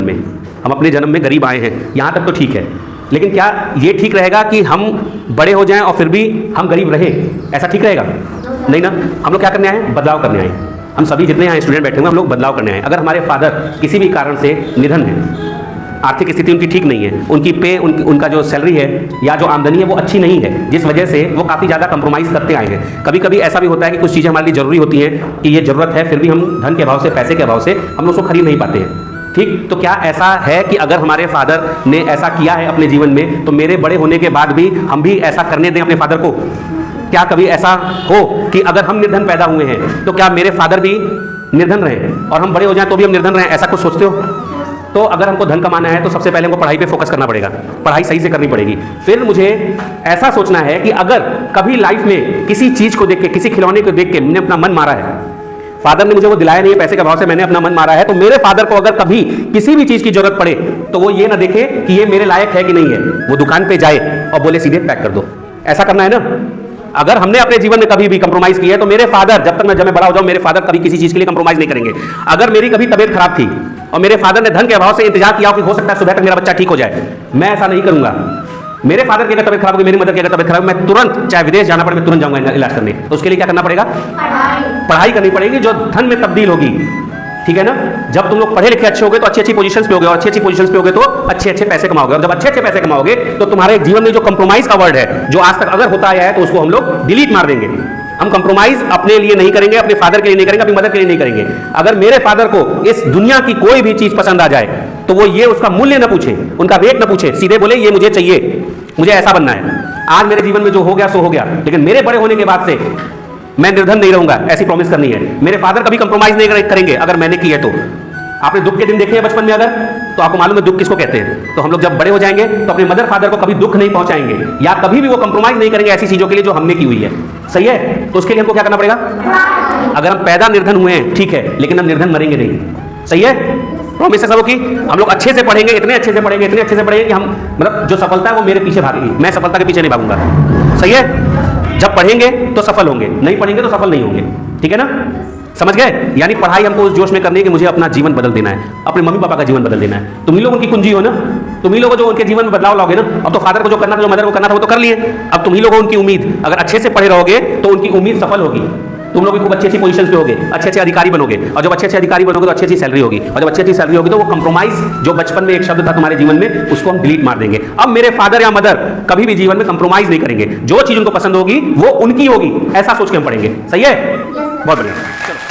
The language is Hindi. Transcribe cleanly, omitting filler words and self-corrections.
में, हम अपने जन्म में गरीब आए हैं, यहाँ तक तो ठीक है। लेकिन क्या ये ठीक रहेगा कि हम बड़े हो जाएं और फिर भी हम गरीब रहे? ऐसा ठीक रहेगा? नहीं ना। हम लोग क्या करने आए हैं? बदलाव करने आए हैं। हम सभी जितने यहाँ स्टूडेंट बैठे हुए हैं, हम लोग बदलाव करने आए हैं। अगर हमारे फादर किसी भी कारण से निधन है, आर्थिक स्थिति उनकी ठीक नहीं है, उनकी पे उनका जो सैलरी है या जो आमदनी है वो अच्छी नहीं है, जिस वजह से वो काफ़ी ज़्यादा कंप्रोमाइज़ करते आए हैं। कभी कभी ऐसा भी होता है कि कुछ चीज़ें हमारे लिए ज़रूरी होती हैं कि ये ज़रूरत है, फिर भी हम धन के अभाव से, पैसे के अभाव से हम उसको खरीद नहीं पाते हैं। ठीक, तो क्या ऐसा है कि अगर हमारे फादर ने ऐसा किया है अपने जीवन में, तो मेरे बड़े होने के बाद भी हम भी ऐसा करने दें अपने फादर को? क्या कभी ऐसा हो कि अगर हम निर्धन पैदा हुए हैं तो क्या मेरे फादर भी निर्धन रहें और हम बड़े हो जाएं तो भी हम निर्धन रहें? ऐसा कुछ सोचते हो? तो अगर हमको धन कमाना है तो सबसे पहले हमको पढ़ाई पे फोकस करना पड़ेगा, पढ़ाई सही से करनी पड़ेगी। फिर मुझे ऐसा सोचना है कि अगर कभी लाइफ में किसी चीज़ को देख के, किसी खिलौने को देख के मैंने अपना मन मारा है, फादर ने मुझे वो दिलाया नहीं है, पैसे के अभाव से मैंने अपना मन मारा है, तो मेरे फादर को अगर कभी किसी भी चीज़ की जरूरत पड़े तो वो ये ना देखे कि ये मेरे लायक है कि नहीं है, वो दुकान पे जाए और बोले सीधे पैक कर दो। ऐसा करना है ना। अगर हमने अपने जीवन में कभी भी कंप्रोमाइज़ किया है तो मेरे फादर, जब मैं बड़ा हो जाऊं, मेरे फादर कभी किसी चीज़ के लिए कंप्रोमाइज़ नहीं करेंगे। अगर मेरी कभी तबीयत खराब थी और मेरे फादर ने धन के अभाव से इंतजार किया हो कि हो सकता है सुबह तक मेरा बच्चा ठीक हो जाए, मैं ऐसा नहीं करूंगा। मेरे फादर की अगर तबीयत खराब होगी, मेरी मदर की अगर तबीयत खराब, मैं तुरंत, चाहे विदेश जाना पड़े, मैं तुरंत जाऊंगा इलाज करने। तो उसके लिए क्या करना पड़ेगा? पढ़ाई करनी पड़ेगी, जो धन में तब्दील होगी। ठीक है ना। जब तुम लोग पढ़े लिखे अच्छे होगे तो अच्छी अच्छी पोजीशंस पे होगे, और अच्छी अच्छी पोजीशंस पे होगे तो अच्छे अच्छे पैसे कमाओगे, और जब अच्छे अच्छे पैसे कमाओगे तो तुम्हारे जीवन में जो कंप्रोमाइज का वर्ड है, जो आज तक अगर होता आया है, तो उसको हम लोग डिलीट मार देंगे। हम कंप्रोमाइज अपने लिए नहीं करेंगे, अपने फादर के लिए नहीं करेंगे, अपनी मदर के लिए नहीं करेंगे। अगर मेरे फादर को इस दुनिया की कोई भी चीज पसंद आ जाए तो वो ये उसका मूल्य न पूछे, उनका रेट न पूछे, सीधे बोले ये मुझे चाहिए, मुझे ऐसा बनना है। आज मेरे जीवन में जो हो गया सो हो गया, लेकिन मेरे बड़े होने के बाद से मैं निर्धन नहीं रहूंगा, ऐसी प्रॉमिस करनी है। मेरे फादर कभी कंप्रोमाइज नहीं करेंगे अगर मैंने की है तो। आपने दुख के दिन देखे हैं बचपन में अगर, तो आपको मालूम है दुख किसको कहते हैं। तो हम लोग जब बड़े हो जाएंगे तो अपने मदर फादर को कभी दुख नहीं पहुंचाएंगे, या कभी भी वो कंप्रोमाइज नहीं करेंगे ऐसी चीजों के लिए जो हमने की हुई है। सही है। तो उसके लिए हमको क्या करना पड़ेगा? अगर हम पैदा निर्धन हुए हैं ठीक है, लेकिन हम निर्धन मरेंगे नहीं। सही है। प्रॉमिस है सबको कि हम लोग अच्छे से पढ़ेंगे, इतने अच्छे से पढ़ेंगे, इतने अच्छे से पढ़ेंगे कि हम, मतलब जो सफलता है वो मेरे पीछे भागेगी, मैं सफलता के पीछे नहीं भागूंगा। सही है। जब पढ़ेंगे तो सफल होंगे, नहीं पढ़ेंगे तो सफल नहीं होंगे। ठीक है ना। समझ गए। यानी पढ़ाई हमको उस जोश में करनी है कि मुझे अपना जीवन बदल देना है, अपने मम्मी पापा का जीवन बदल देना है। तुम ही लोग उनकी कुंजी हो ना, तुम ही लोग जो उनके जीवन में बदलाव लाओगे ना। अब तो फादर को जो करना था, जो मदर को करना था, वो तो कर लिए। अब तुम ही लोग हो उनकी उम्मीद। अगर अच्छे से पढ़े रहोगे तो उनकी उम्मीद सफल होगी, तुम लोग भी खूब अच्छी अच्छी पोजीशन पे होगे, अच्छे अच्छे अधिकारी बनोगे, और जब अच्छे अच्छे अधिकारी बनोगे तो अच्छी अच्छी सैलरी होगी, और जब अच्छी अच्छी सैलरी होगी तो वो कंप्रोमाइज जो बचपन में एक शब्द था तुम्हारे जीवन में, उसको हम डिलीट मार देंगे। अब मेरे फादर या मदर कभी भी जीवन में कंप्रोमाइज नहीं करेंगे, जो चीज उनको पसंद होगी वो उनकी होगी, ऐसा सोच के हम पढ़ेंगे। सही है। बहुत बढ़िया। चलो।